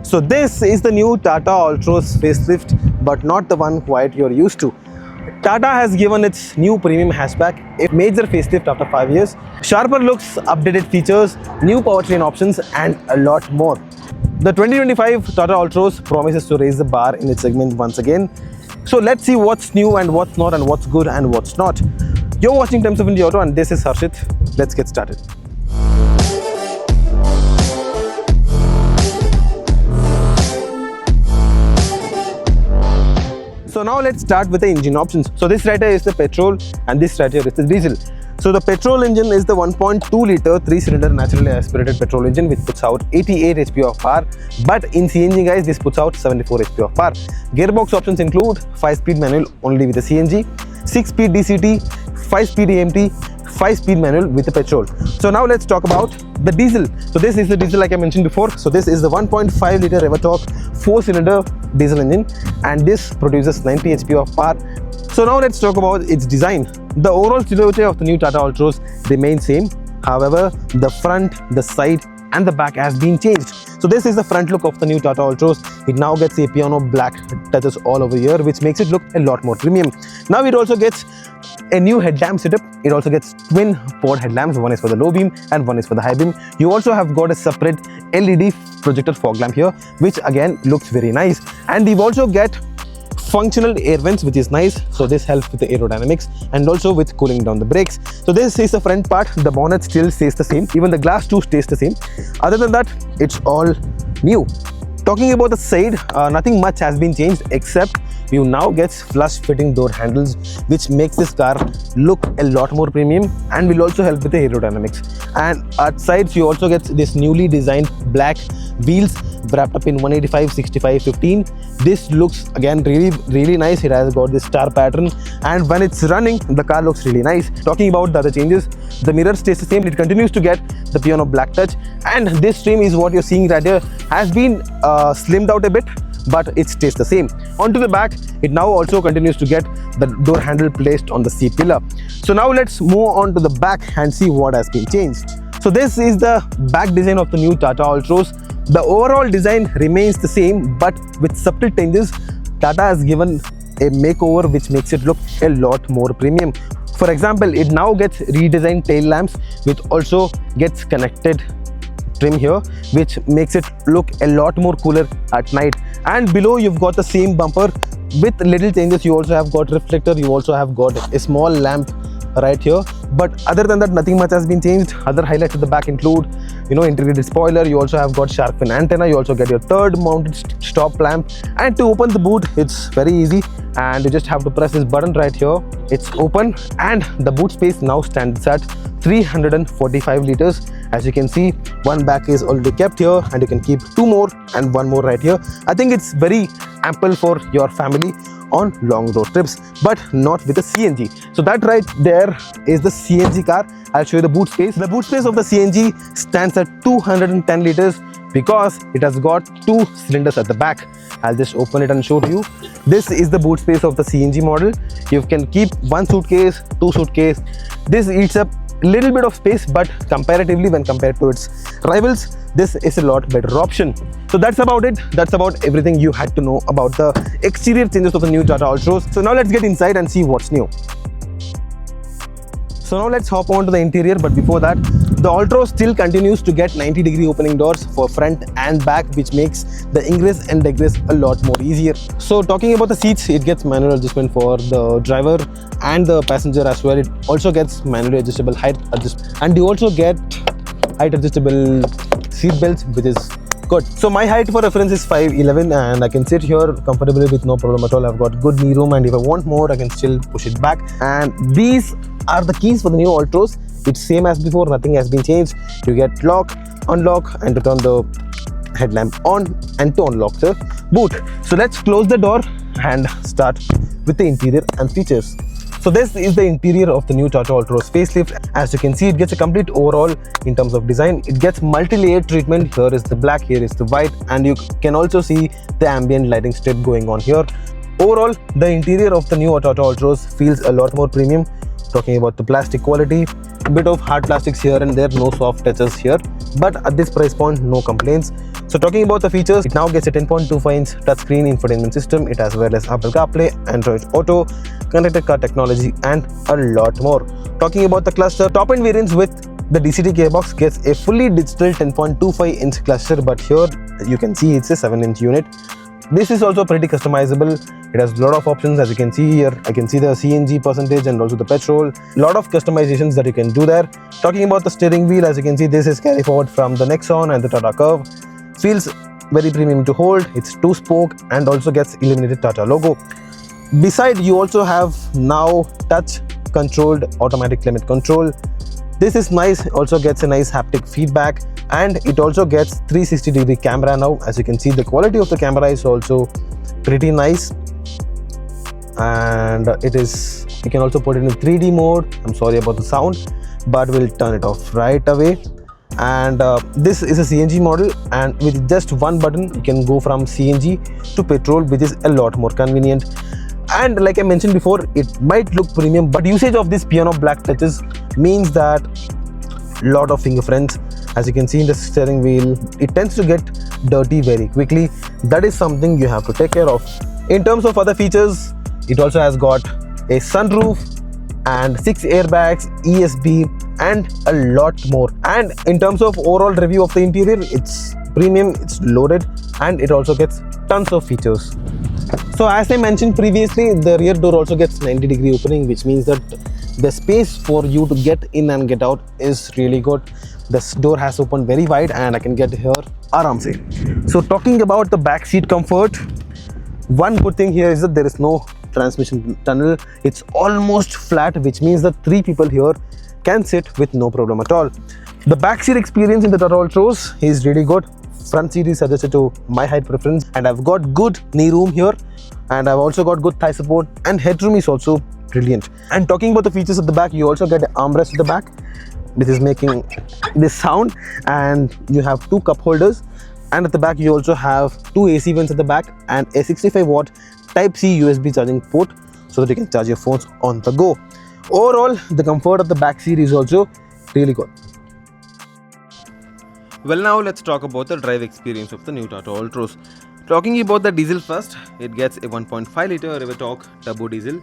So this is the new Tata Altroz facelift, but not the one quite you're used to. Tata has given its new premium hatchback a major facelift after 5 years. Sharper looks, updated features, new powertrain options and a lot more. The 2025 Tata Altroz promises to raise the bar in its segment once again. So let's see what's new and what's not and what's good and what's not. You're watching Times of India Auto and this is Harshit. Let's get started. So now let's start with the engine options. So this right here is the petrol and this right here is the diesel. So the petrol engine is the 1.2 litre 3-cylinder naturally aspirated petrol engine which puts out 88 HP of power, but in CNG guys this puts out 74 HP of power. Gearbox options include 5-speed manual only with the CNG, 6-speed DCT, 5-speed AMT, 5-speed manual with the petrol. So now let's talk about the diesel. So this is the diesel like I mentioned before. So this is the 1.5 litre Revertorque 4-cylinder diesel engine and this produces 90 HP of power. So now let's talk about its design. The overall silhouette of the new Tata Altroz remains same. However, the front, the side and the back has been changed. So this is the front look of the new Tata Altroz. It now gets a piano black touches all over here which makes it look a lot more premium. Now it also gets a new headlamp setup. It also gets twin pod headlamps. One is for the low beam and one is for the high beam. You also have got a separate LED projector fog lamp here which again looks very nice. And you also get functional air vents which is nice. So this helps with the aerodynamics and also with cooling down the brakes. So this is the front part. The bonnet still stays the same. Even the glass too stays the same. Other than that, it's all new. Talking about the side, nothing much has been changed except you now get flush fitting door handles which makes this car look a lot more premium and will also help with the aerodynamics. And at sides you also get this newly designed black wheels wrapped up in 185/65/15. This looks again really nice. It has got this star pattern and when it's running the car looks really nice. Talking about the other changes, the mirror stays the same. It continues to get the piano black touch and this trim is what you're seeing right here has been slimmed out a bit, but it stays the same. Onto the back, it now also continues to get the door handle placed on the C-pillar. So now let's move on to the back and see what has been changed. So this is the back design of the new Tata Altroz. The overall design remains the same, but with subtle changes, Tata has given a makeover which makes it look a lot more premium. For example, it now gets redesigned tail lamps which also gets connected trim here which makes it look a lot more cooler at night. And below you've got the same bumper with little changes. You also have got reflector, you also have got a small lamp right here, but other than that nothing much has been changed. Other highlights at the back include integrated spoiler. You also have got shark fin antenna. You also get your third mounted stop lamp, and to open the boot it's very easy and you just have to press this button right here. It's open and the boot space now stands at 345 liters. As you can see, one back is already kept here and you can keep two more and one more right here. I think it's very ample for your family on long road trips, but not with a CNG. So that right there is the CNG car. I'll show you the boot space. The boot space of the CNG stands at 210 liters because it has got 2 cylinders at the back. I'll just open it and show to you. This is the boot space of the CNG model. You can keep 1 suitcase, 2 suitcase. This eats up a little bit of space, but comparatively when compared to its rivals, this is a lot better option. So that's about it. That's about everything you had to know about the exterior changes of the new Tata Altroz. So now let's get inside and see what's new. So now let's hop on to the interior, but before that, the Altroz still continues to get 90-degree opening doors for front and back, which makes the ingress and egress a lot more easier. So talking about the seats, it gets manual adjustment for the driver and the passenger as well. It also gets manually adjustable height adjustment, and you also get height adjustable seat belts, which is good. So my height for reference is 5'11" and I can sit here comfortably with no problem at all. I've got good knee room and if I want more I can still push it back. And these are the keys for the new Altroz. It's same as before, nothing has been changed. You get lock, unlock and to turn the headlamp on and to unlock the boot. So let's close the door and start with the interior and features. So this is the interior of the new Tata Altroz facelift. As you can see, it gets a complete overall in terms of design. It gets multi-layered treatment. Here is the black, here is the white, and you can also see the ambient lighting strip going on here. Overall, the interior of the new Tata Altroz feels a lot more premium. Talking about the plastic quality, a bit of hard plastics here and there, no soft touches here. but at this price point, no complaints. So talking about the features, it now gets a 10.25-inch touchscreen infotainment system. It has wireless Apple CarPlay, Android Auto, connected car technology, and a lot more. Talking about the cluster, top-end variants with the DCT gearbox gets a fully digital 10.25-inch cluster, but here you can see it's a 7-inch unit. This is also pretty customizable. It has a lot of options. As you can see here, I can see the CNG percentage and also the petrol. A lot of customizations that you can do there. Talking about the steering wheel, as you can see, this is carry forward from the Nexon and the Tata Curve. Feels very premium to hold. It's 2-spoke and also gets illuminated Tata logo. Beside, you also have now touch controlled automatic climate control. This is nice. Also gets a nice haptic feedback, and it also gets 360-degree camera now. As you can see, the quality of the camera is also pretty nice, and you can also put it in 3D mode. I'm sorry about the sound, but we'll turn it off right away. And this is a CNG model, and with just one button you can go from CNG to petrol, which is a lot more convenient. And like I mentioned before, it might look premium, but usage of this piano black touches means that lot of fingerprints. As you can see in the steering wheel, it tends to get dirty very quickly. That is something you have to take care of. In terms of other features, it also has got a sunroof and 6 airbags, ESP, and a lot more. And in terms of overall review of the interior, it's premium, it's loaded, and it also gets tons of features. So as I mentioned previously, the rear door also gets 90-degree opening, which means that the space for you to get in and get out is really good. This door has opened very wide and I can get here aram se. So talking about the back seat comfort, one good thing here is that there is no transmission tunnel. It's almost flat, which means that 3 people here can sit with no problem at all. The back seat experience in the Tata Altroz is really good. Front seat is adjusted to my height preference, and I've got good knee room here, and I've also got good thigh support, and headroom is also brilliant. And talking about the features at the back, you also get an armrest at the back, which is making this sound, and you have 2 cup holders, and at the back you also have 2 AC vents at the back and a 65-watt Type-C USB charging port, so that you can charge your phones on the go. Overall, the comfort of the back seat is also really good. Well, now let's talk about the drive experience of the new Tata Altroz. Talking about the diesel first, it gets a 1.5 litre rev torque turbo diesel,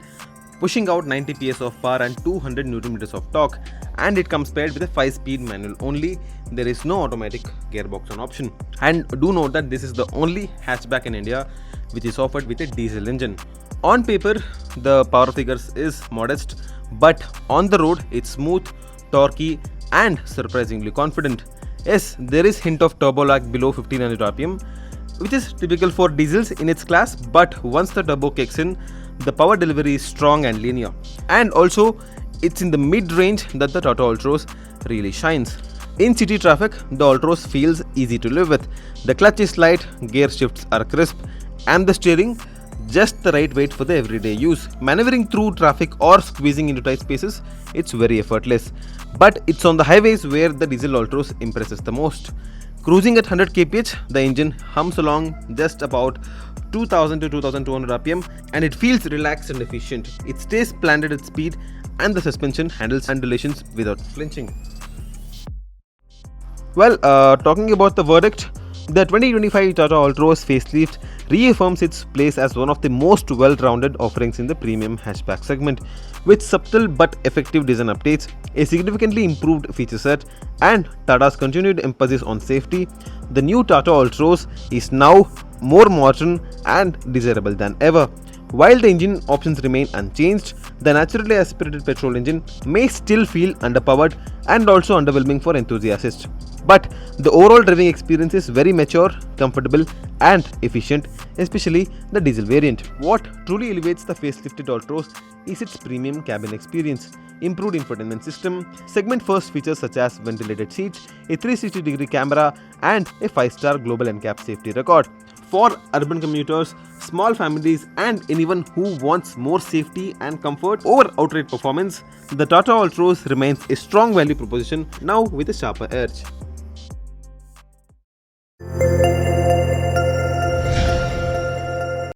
pushing out 90 PS of power and 200 Nm of torque, and it comes paired with a 5-speed manual only. There is no automatic gearbox on option. And do note that this is the only hatchback in India which is offered with a diesel engine. On paper, the power figures is modest, but on the road it's smooth, torquey, and surprisingly confident. Yes, there is hint of turbo lag below 1500 rpm, which is typical for diesels in its class, but once the turbo kicks in, the power delivery is strong and linear. And also, it's in the mid-range that the Tata Altroz really shines. In city traffic, the Altroz feels easy to live with. The clutch is light, gear shifts are crisp, and the steering just the right weight for the everyday use. Maneuvering through traffic or squeezing into tight spaces, it's very effortless. But it's on the highways where the diesel Altroz impresses the most. Cruising at 100 kph, the engine hums along just about 2000 to 2200 rpm, and it feels relaxed and efficient. It stays planted at speed, and the suspension handles undulations without flinching. Well, talking about the verdict, the 2025 Tata Altroz facelift reaffirms its place as one of the most well-rounded offerings in the premium hatchback segment. With subtle but effective design updates, a significantly improved feature set, and Tata's continued emphasis on safety, the new Tata Altroz is now more modern and desirable than ever. While the engine options remain unchanged, the naturally aspirated petrol engine may still feel underpowered and also underwhelming for enthusiasts. But the overall driving experience is very mature, comfortable, and efficient, especially the diesel variant. What truly elevates the facelifted Altroz is its premium cabin experience, improved infotainment system, segment-first features such as ventilated seats, a 360-degree camera, and a 5-star global NCAP safety record. For urban commuters, small families, and anyone who wants more safety and comfort over outright performance, the Tata Altroz remains a strong value proposition, now with a sharper edge.